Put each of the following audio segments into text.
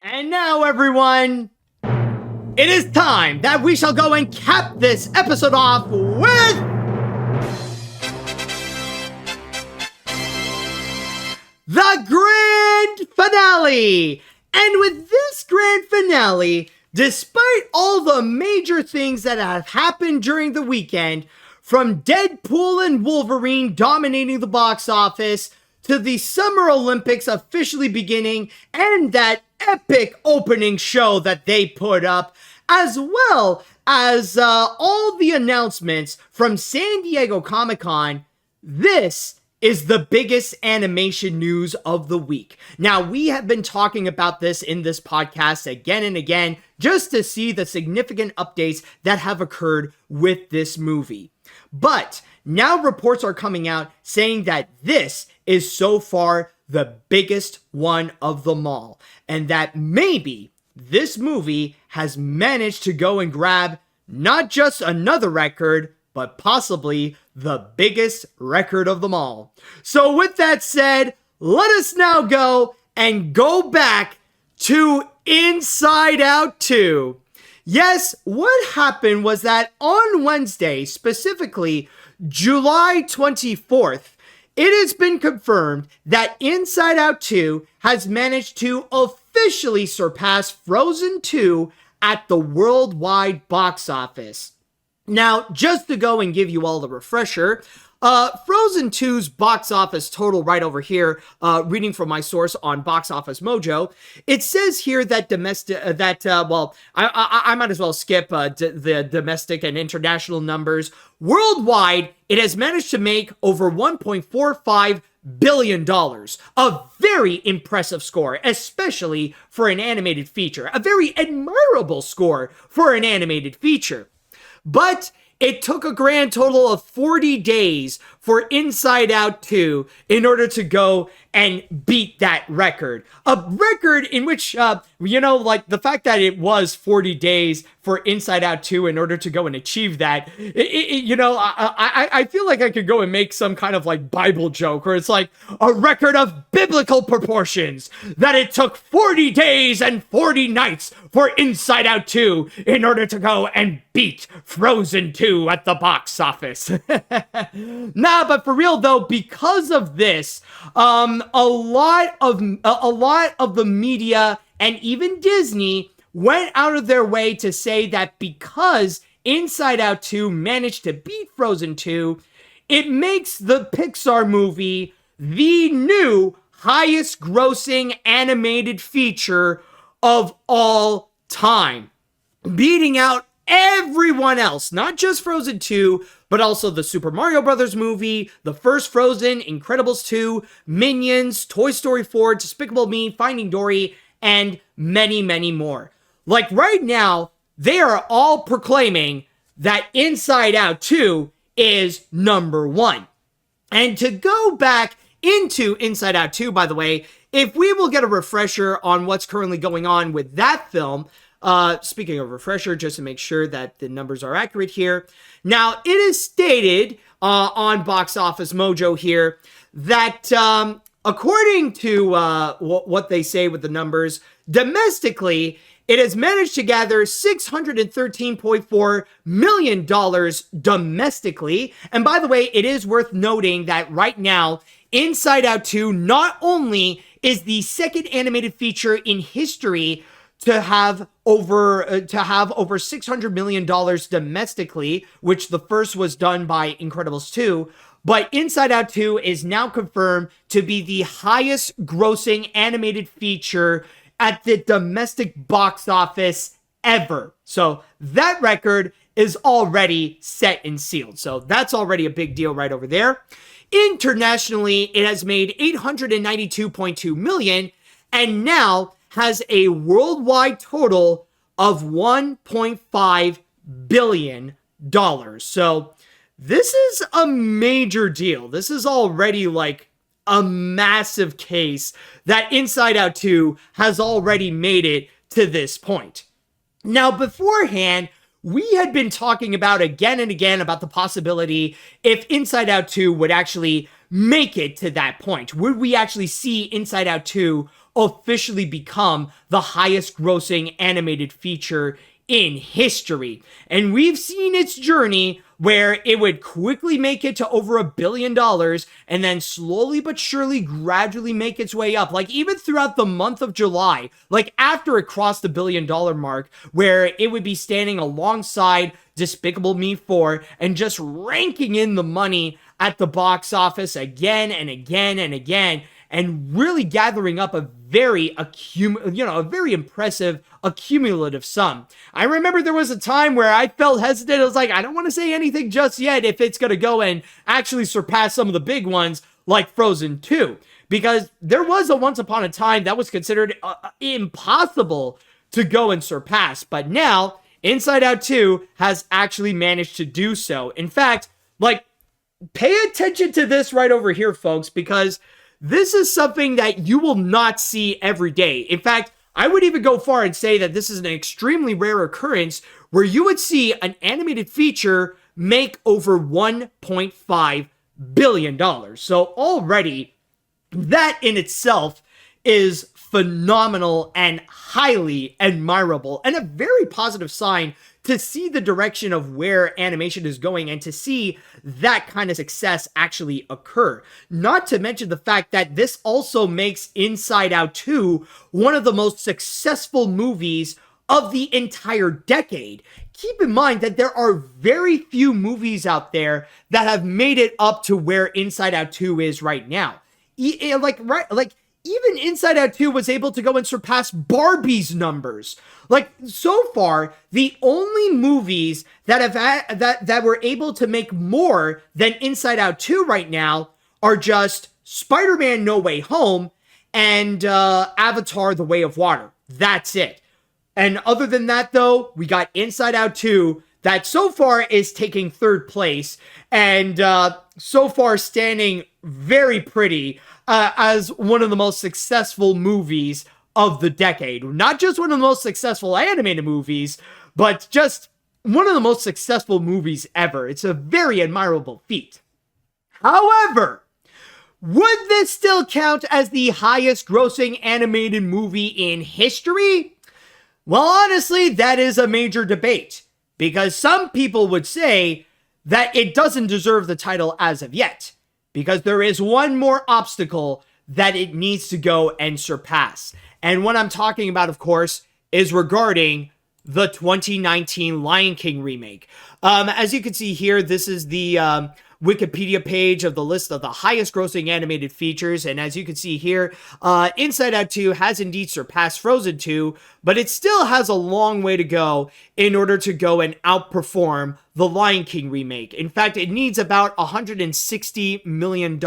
And now, everyone, it is time that we shall go and cap this episode off with the grand finale. And with this grand finale, despite all the major things that have happened during the weekend, from Deadpool and Wolverine dominating the box office, to the Summer Olympics officially beginning, and that epic opening show that they put up, as well as all the announcements from San Diego Comic-Con, this is the biggest animation news of the week. Now, we have been talking about this in this podcast again and again, just to see the significant updates that have occurred with this movie. But now reports are coming out saying that this is so far the biggest one of them all, and that maybe this movie has managed to go and grab not just another record, but possibly the biggest record of them all. So with that said, let us now go back to Inside Out 2. Yes, what happened was that on Wednesday, specifically July 24th, it has been confirmed that Inside Out 2 has managed to officially surpass Frozen 2 at the worldwide box office. Now, just to go and give you all the refresher, Frozen 2's box office total right over here, reading from my source on Box Office Mojo, it says here that I might as well skip the domestic and international numbers. Worldwide, it has managed to make over $1.45 billion. A very impressive score, especially for an animated feature. A very admirable score for an animated feature. But it took a grand total of 40 days for Inside Out 2 in order to go and beat that record. A record in which, the fact that it was 40 days for Inside Out 2 in order to go and achieve that, I feel like I could go and make some kind of like Bible joke where it's like a record of biblical proportions that it took 40 days and 40 nights for Inside Out 2 in order to go and beat Frozen 2 at the box office. Nah, but for real though, because of this, a lot of the media and even Disney went out of their way to say that because Inside Out 2 managed to beat Frozen 2, it makes the Pixar movie the new highest grossing animated feature of all time, beating out everyone else, not just Frozen 2, but also the Super Mario Brothers movie, the first Frozen, Incredibles 2, Minions, Toy Story 4, Despicable Me, Finding Dory, and many, many more. Like right now, they are all proclaiming that Inside Out 2 is number one. And to go back into Inside Out 2, by the way, if we will get a refresher on what's currently going on with that film, speaking of refresher, just to make sure that the numbers are accurate here. Now, it is stated on Box Office Mojo here that according to what they say with the numbers, domestically, it has managed to gather $613.4 million domestically. And by the way, it is worth noting that right now, Inside Out 2 not only is the second animated feature in history to have over $600 million domestically, which the first was done by Incredibles 2, but Inside Out 2 is now confirmed to be the highest grossing animated feature at the domestic box office ever. So that record is already set and sealed. So that's already a big deal right over there. Internationally, it has made $892.2 million and now has a worldwide total of $1.5 billion. So this is a major deal. This is already like a massive case that Inside Out 2 has already made it to this point. Now, beforehand, we had been talking about again and again about the possibility if Inside Out 2 would actually make it to that point. Would we actually see Inside Out 2 officially become the highest grossing animated feature in history. And we've seen its journey where it would quickly make it to over $1 billion and then slowly but surely gradually make its way up. Like even throughout the month of July, like after it crossed the $1 billion mark, where it would be standing alongside Despicable Me 4 and just ranking in the money at the box office again and again and again, and really gathering up a very impressive accumulative sum. I remember there was a time where I felt hesitant. I was like, I don't want to say anything just yet if it's going to go and actually surpass some of the big ones like Frozen 2, because there was a once upon a time that was considered impossible to go and surpass. But now Inside Out 2 has actually managed to do so. In fact, like, pay attention to this right over here, folks, because this is something that you will not see every day. In fact, I would even go far and say that this is an extremely rare occurrence where you would see an animated feature make over $1.5 billion. So already, that in itself is phenomenal and highly admirable and a very positive sign to see the direction of where animation is going and to see that kind of success actually occur. Not to mention the fact that this also makes Inside Out 2 one of the most successful movies of the entire decade. Keep in mind that there are very few movies out there that have made it up to where Inside Out 2 is right now. Even Inside Out 2 was able to go and surpass Barbie's numbers. Like, so far, the only movies that have that were able to make more than Inside Out 2 right now are just Spider-Man No Way Home and Avatar The Way of Water. That's it. And other than that, though, we got Inside Out 2 that so far is taking third place and so far standing very pretty as one of the most successful movies of the decade. Not just one of the most successful animated movies, but just one of the most successful movies ever. It's a very admirable feat. However, would this still count as the highest grossing animated movie in history? Well, honestly, that is a major debate, because some people would say that it doesn't deserve the title as of yet, because there is one more obstacle that it needs to go and surpass. And what I'm talking about, of course, is regarding the 2019 Lion King remake. As you can see here, this is the Wikipedia page of the list of the highest grossing animated features. And as you can see here, Inside Out 2 has indeed surpassed Frozen 2, but it still has a long way to go in order to go and outperform the Lion King remake. In fact, it needs about $160 million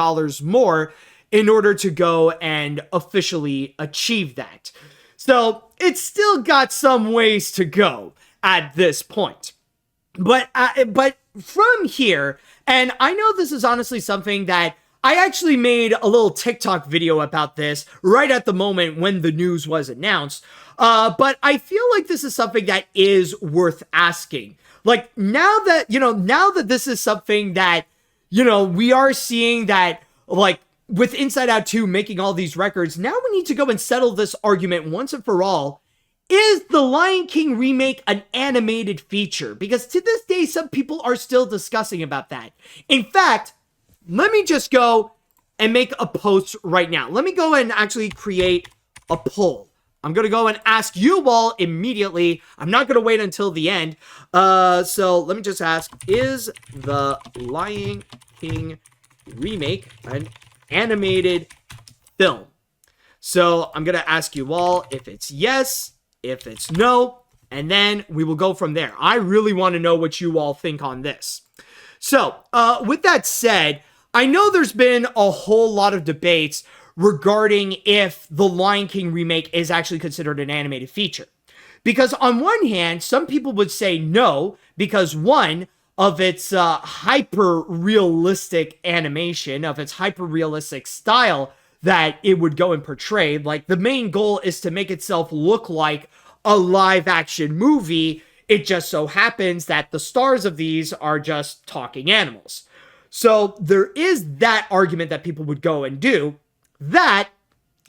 more in order to go and officially achieve that. So it's still got some ways to go at this point. But from here, and I know this is honestly something that I actually made a little TikTok video about this right at the moment when the news was announced. But I feel like this is something that is worth asking. Like, now that this is something that, we are seeing that, like, with Inside Out 2 making all these records, now we need to go and settle this argument once and for all. Is the Lion King remake an animated feature? Because to this day, some people are still discussing about that. In fact, let me just go and make a post right now. Let me go and actually create a poll. I'm going to go and ask you all immediately. I'm not going to wait until the end. So let me just ask, is the Lion King remake an animated film? So I'm going to ask you all if it's yes, if it's no, and then we will go from there. I really want to know what you all think on this. So with that said, I know there's been a whole lot of debates regarding if the Lion King remake is actually considered an animated feature. Because on one hand, some people would say no, because one, of its hyper-realistic animation, of its hyper-realistic style that it would go and portray. Like, the main goal is to make itself look like a live-action movie. It just so happens that the stars of these are just talking animals. So there is that argument that people would go and do. That,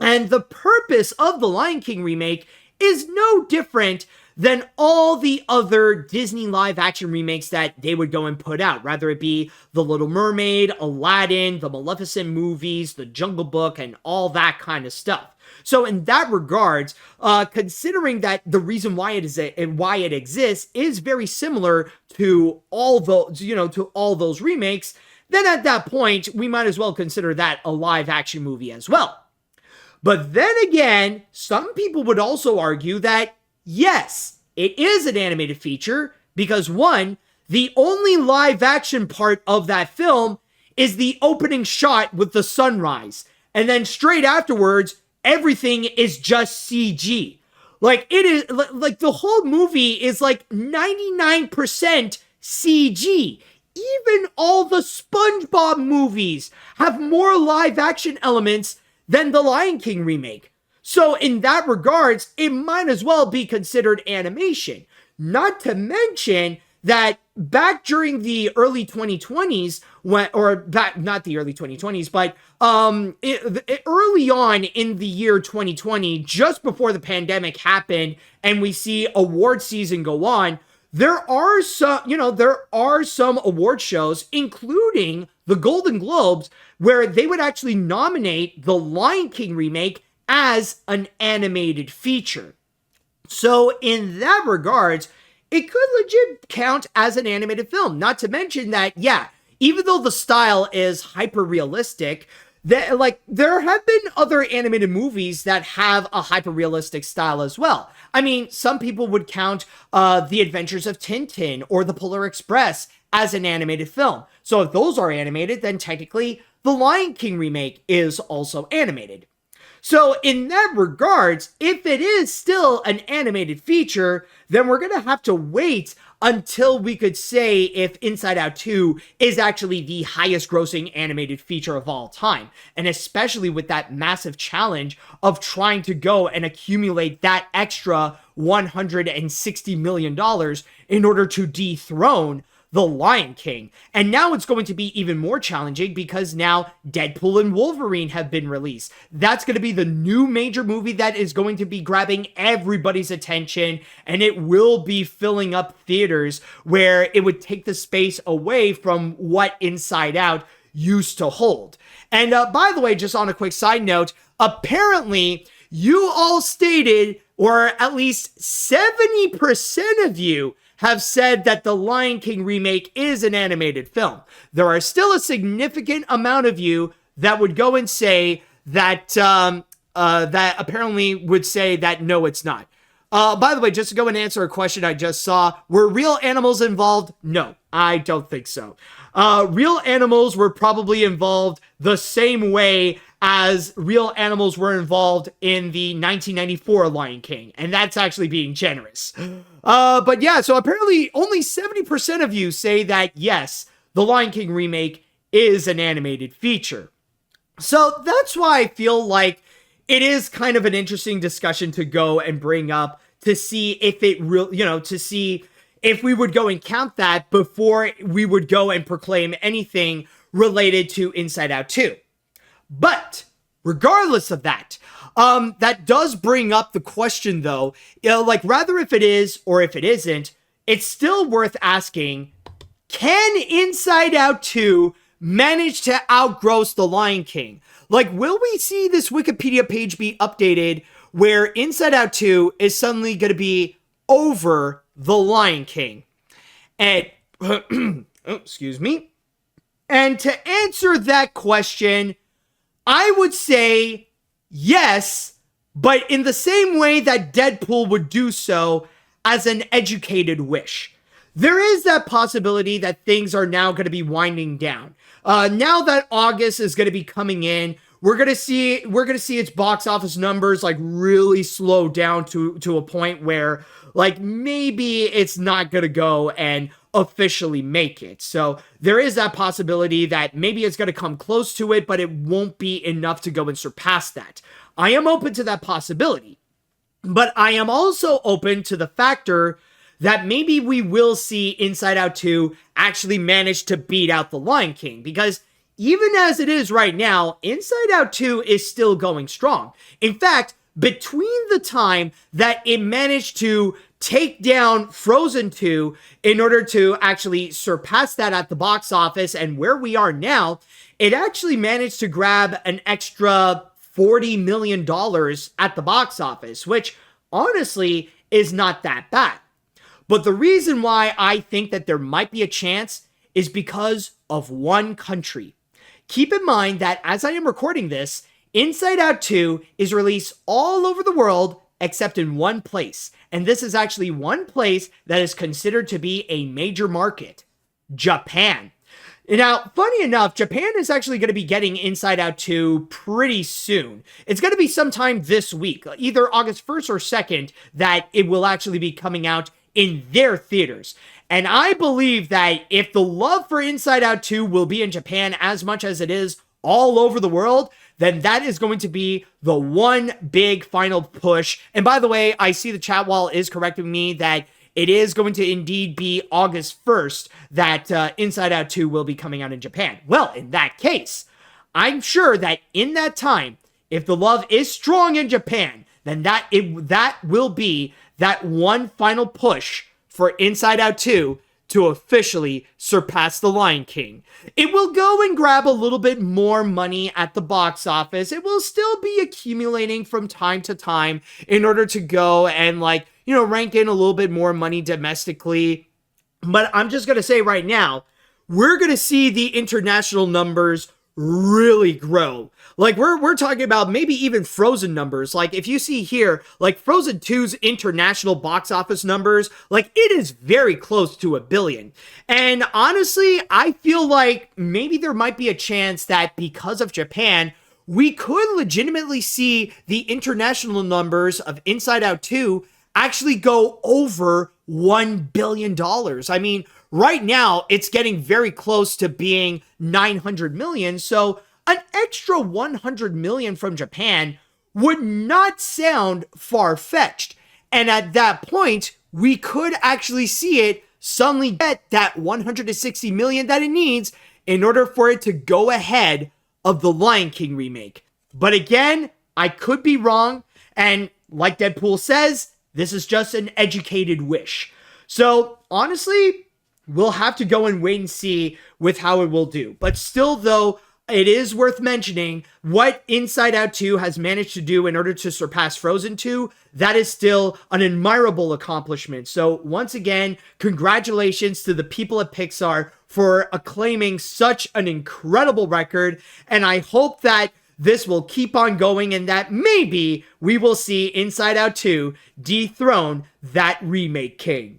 And the purpose of the Lion King remake is no different than all the other Disney live action remakes that they would go and put out, whether it be The Little Mermaid, Aladdin, the Maleficent movies, The Jungle Book, and all that kind of stuff. So in that regards, considering that the reason why it is and why it exists is very similar to all those, to all those remakes, then at that point, we might as well consider that a live action movie as well. But then again, some people would also argue that, yes, it is an animated feature because, one, the only live action part of that film is the opening shot with the sunrise. And then straight afterwards, everything is just CG. Like, it is, like, the whole movie is like 99% CG. Even all the SpongeBob movies have more live action elements than the Lion King remake. So in that regards, it might as well be considered animation. Not to mention that back during the early 2020s, not the early 2020s, but early on in the year 2020, just before the pandemic happened and we see award season go on, there are some award shows, including the Golden Globes, where they would actually nominate the Lion King remake as an animated feature. So in that regards, it could legit count as an animated film. Not to mention that, yeah, even though the style is hyper realistic, there have been other animated movies that have a hyper realistic style as well. I mean, some people would count The Adventures of Tintin or The Polar Express as an animated film. So if those are animated, then technically the Lion King remake is also animated. So in that regards, if it is still an animated feature, then we're going to have to wait until we could say if Inside Out 2 is actually the highest grossing animated feature of all time. And especially with that massive challenge of trying to go and accumulate that extra $160 million in order to dethrone the Lion King. And now it's going to be even more challenging because now Deadpool and Wolverine have been released. That's going to be the new major movie that is going to be grabbing everybody's attention, and it will be filling up theaters where it would take the space away from what Inside Out used to hold. And by the way, just on a quick side note, apparently you all stated, or at least 70% of you have said that the Lion King remake is an animated film. There are still a significant amount of you that would go and say that that apparently would say that no, it's not. By the way, just to go and answer a question I just saw, were real animals involved? No, I don't think so. Real animals were probably involved the same way as real animals were involved in the 1994 Lion King, and that's actually being generous. But yeah, so apparently only 70% of you say that yes, the Lion King remake is an animated feature. So that's why I feel like it is kind of an interesting discussion to go and bring up to see if it to see if we would go and count that before we would go and proclaim anything related to Inside Out 2. But regardless of that, that does bring up the question though, rather if it is or if it isn't, it's still worth asking, can Inside Out 2 manage to outgross The Lion King? Like, will we see this Wikipedia page be updated where Inside Out 2 is suddenly going to be over The Lion King? And, excuse me. And to answer that question, I would say yes, but in the same way that Deadpool would do so as an educated wish. There is that possibility that things are now going to be winding down. Now that August is going to be coming in, we're going to see its box office numbers like really slow down to a point where like maybe it's not going to go and officially make it. So there is that possibility that maybe it's going to come close to it, but it won't be enough to go and surpass that. I am open to that possibility, but I am also open to the factor that maybe we will see Inside Out 2 actually manage to beat out The Lion King, because even as it is right now, Inside Out 2 is still going strong. In fact, between the time that it managed to take down Frozen 2 in order to actually surpass that at the box office and where we are now, it actually managed to grab an extra $40 million at the box office, which honestly is not that bad. But the reason why I think that there might be a chance is because of one country. Keep in mind that as I am recording this, Inside Out 2 is released all over the world except in one place. And this is actually one place that is considered to be a major market: Japan. Now, funny enough, Japan is actually going to be getting Inside Out 2 pretty soon. It's going to be sometime this week, either August 1st or 2nd, that it will actually be coming out in their theaters. And I believe that if the love for Inside Out 2 will be in Japan as much as it is all over the world, then that is going to be the one big final push. And by the way, I see the chat wall is correcting me that it is going to indeed be August 1st that Inside Out 2 will be coming out in Japan. Well, in that case, I'm sure that in that time, if the love is strong in Japan, then that will be that one final push for Inside Out 2 to officially surpass The Lion King. It will go and grab a little bit more money at the box office. It will still be accumulating from time to time in order to go and rank in a little bit more money domestically. But I'm just going to say right now, we're going to see the international numbers really grow. We're talking about maybe even Frozen numbers. If you see here, Frozen 2's international box office numbers, it is very close to $1 billion. And honestly, I feel like maybe there might be a chance that because of Japan, we could legitimately see the international numbers of Inside Out 2 actually go over $1 billion. I mean, right now, it's getting very close to being 900 million. So an extra 100 million from Japan would not sound far-fetched. And at that point, we could actually see it suddenly get that 160 million that it needs in order for it to go ahead of the Lion King remake. But again, I could be wrong. And like Deadpool says, this is just an educated wish. So honestly, we'll have to go and wait and see with how it will do. But still, though, it is worth mentioning what Inside Out 2 has managed to do in order to surpass Frozen 2. That is still an admirable accomplishment. So once again, congratulations to the people at Pixar for acclaiming such an incredible record. And I hope that this will keep on going and that maybe we will see Inside Out 2 dethrone that remake king.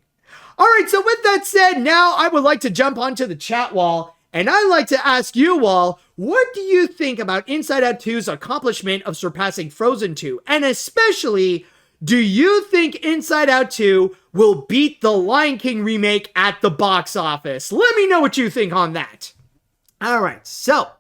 Alright, so with that said, now I would like to jump onto the chat wall, and I'd like to ask you all, what do you think about Inside Out 2's accomplishment of surpassing Frozen 2? And especially, do you think Inside Out 2 will beat the Lion King remake at the box office? Let me know what you think on that. Alright, so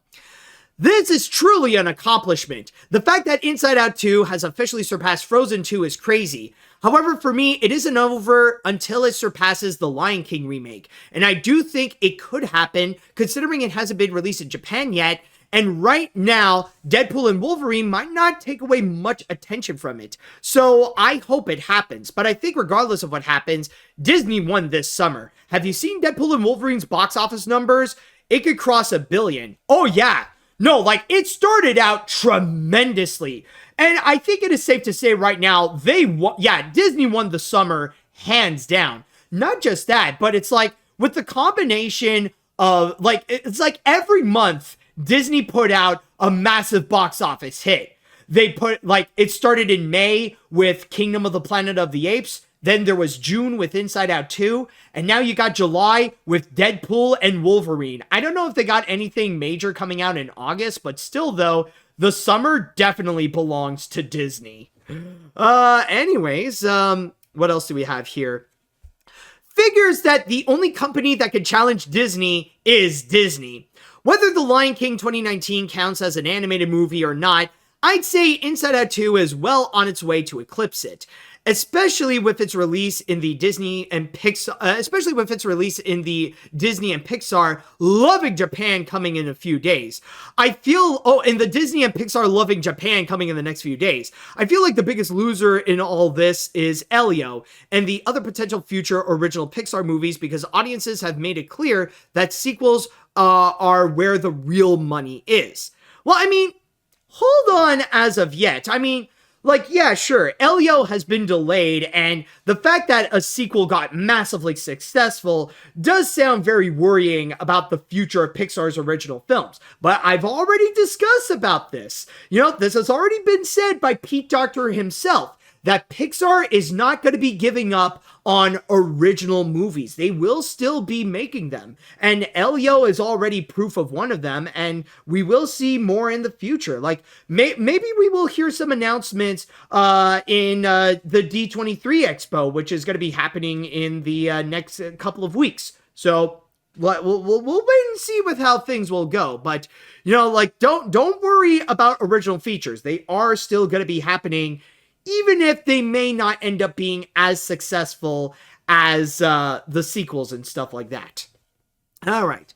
this is truly an accomplishment. The fact that Inside Out 2 has officially surpassed Frozen 2 is crazy. However, for me, it isn't over until it surpasses the Lion King remake. And I do think it could happen, considering it hasn't been released in Japan yet. And right now, Deadpool and Wolverine might not take away much attention from it. So I hope it happens. But I think regardless of what happens, Disney won this summer. Have you seen Deadpool and Wolverine's box office numbers? It could cross $1 billion. Oh yeah. No, it started out tremendously. And I think it is safe to say right now, Disney won the summer hands down. Not just that, but it's with the combination of, it's every month Disney put out a massive box office hit. They put, it started in May with Kingdom of the Planet of the Apes. Then there was June with Inside Out 2. And now you got July with Deadpool and Wolverine. I don't know if they got anything major coming out in August, but still though, the summer definitely belongs to Disney. Anyways, what else do we have here? Figures that the only company that could challenge Disney is Disney. Whether The Lion King 2019 counts as an animated movie or not, I'd say Inside Out 2 is well on its way to eclipse it. especially with its release in the Disney and Pixar, loving Japan coming in a few days. In the Disney and Pixar loving Japan coming in the next few days. I feel like the biggest loser in all this is Elio and the other potential future original Pixar movies, because audiences have made it clear that sequels are where the real money is. Well, I mean, hold on as of yet. I mean, like, yeah, sure, Elio has been delayed, and the fact that a sequel got massively successful does sound very worrying about the future of Pixar's original films. But I've already discussed about this. This has already been said by Pete Docter himself, that Pixar is not going to be giving up on original movies. They will still be making them. And Elio is already proof of one of them, and we will see more in the future. Like, maybe we will hear some announcements in the D23 Expo, which is going to be happening in the next couple of weeks. So we'll wait and see with how things will go. But, don't worry about original features. They are still going to be happening, even if they may not end up being as successful as the sequels and stuff like that. All right.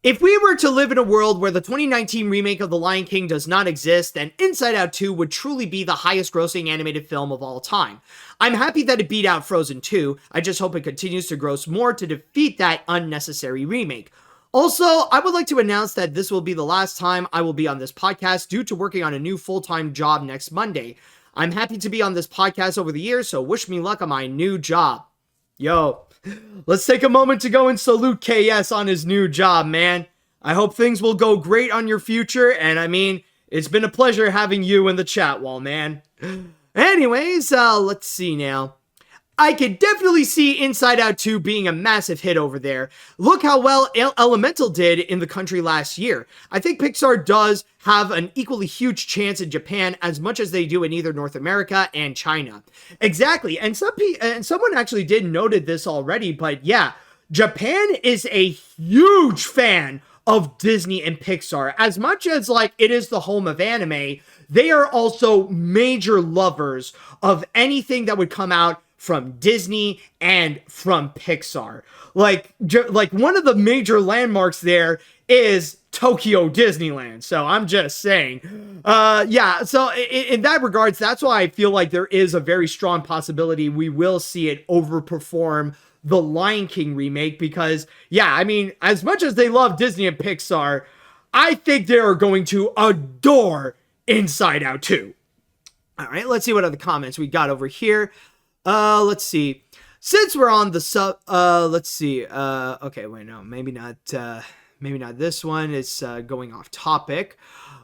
If we were to live in a world where the 2019 remake of The Lion King does not exist, then Inside Out 2 would truly be the highest grossing animated film of all time. I'm happy that it beat out Frozen 2. I just hope it continues to gross more to defeat that unnecessary remake. Also, I would like to announce that this will be the last time I will be on this podcast due to working on a new full-time job next Monday. I'm happy to be on this podcast over the years, so wish me luck on my new job. Yo, let's take a moment to go and salute KS on his new job, man. I hope things will go great on your future, and I mean, it's been a pleasure having you in the chat wall, man. Anyways, let's see now. I could definitely see Inside Out 2 being a massive hit over there. Look how well Elemental did in the country last year. I think Pixar does have an equally huge chance in Japan as much as they do in either North America and China. Exactly, and someone actually did noted this already, but yeah, Japan is a huge fan of Disney and Pixar. As much as it is the home of anime, they are also major lovers of anything that would come out from Disney and from Pixar. Like one of the major landmarks there is Tokyo Disneyland. So I'm just saying. So in that regards, that's why I feel like there is a very strong possibility we will see it overperform the Lion King remake, because, yeah, I mean, as much as they love Disney and Pixar, I think they are going to adore Inside Out 2. All right, let's see what other comments we got over here. Let's see. Since we're on the let's see. Okay, wait, no, maybe not this one. It's going off topic.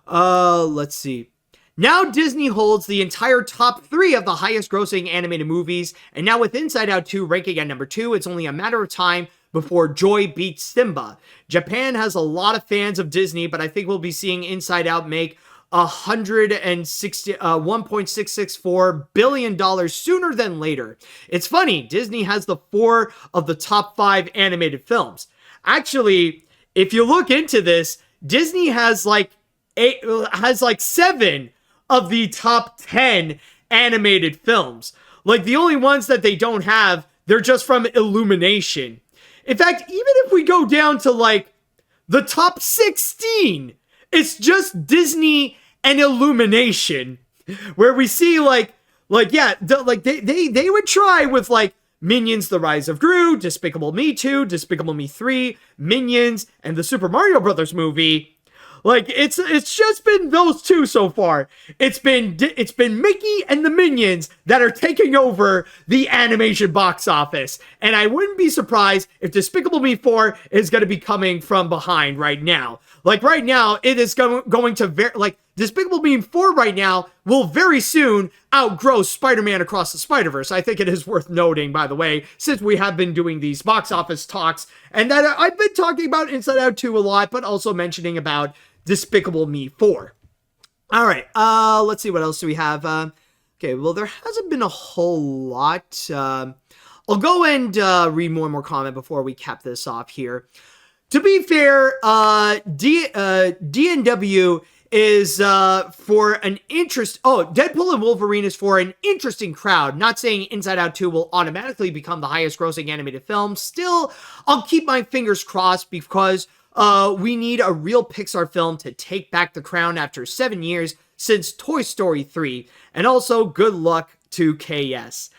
Let's see. Now Disney holds the entire top 3 of the highest grossing animated movies, and now with Inside Out 2 ranking at number 2, it's only a matter of time before Joy beats Simba. Japan has a lot of fans of Disney, but I think we'll be seeing Inside Out make $1.664 billion sooner than later. It's funny, Disney has the 4 of the top 5 animated films. Actually, if you look into this, Disney has 7 of the top 10 animated films. Like, the only ones that they don't have, they're just from Illumination. In fact, even if we go down to the top 16, it's just Disney and Illumination, where we see they would try with Minions: The Rise of Gru, Despicable Me 2, Despicable Me 3, Minions, and the Super Mario Brothers movie. It's just been those 2 so far. It's been Mickey and the Minions that are taking over the animation box office. And I wouldn't be surprised if Despicable Me 4 is going to be coming from behind right now. Right now, it is going to Despicable Me 4 right now will very soon outgrow Spider-Man Across the Spider-Verse. I think it is worth noting, by the way, since we have been doing these box office talks, and that I've been talking about Inside Out 2 a lot, but also mentioning about Despicable Me 4. All right, let's see, what else do we have? Okay, well, there hasn't been a whole lot. I'll go and read one more comment before we cap this off here. To be fair, D&W is for an Deadpool and Wolverine is for an interesting crowd. Not saying Inside Out 2 will automatically become the highest grossing animated film. Still, I'll keep my fingers crossed because we need a real Pixar film to take back the crown after 7 years since Toy Story 3. And also, good luck to KS.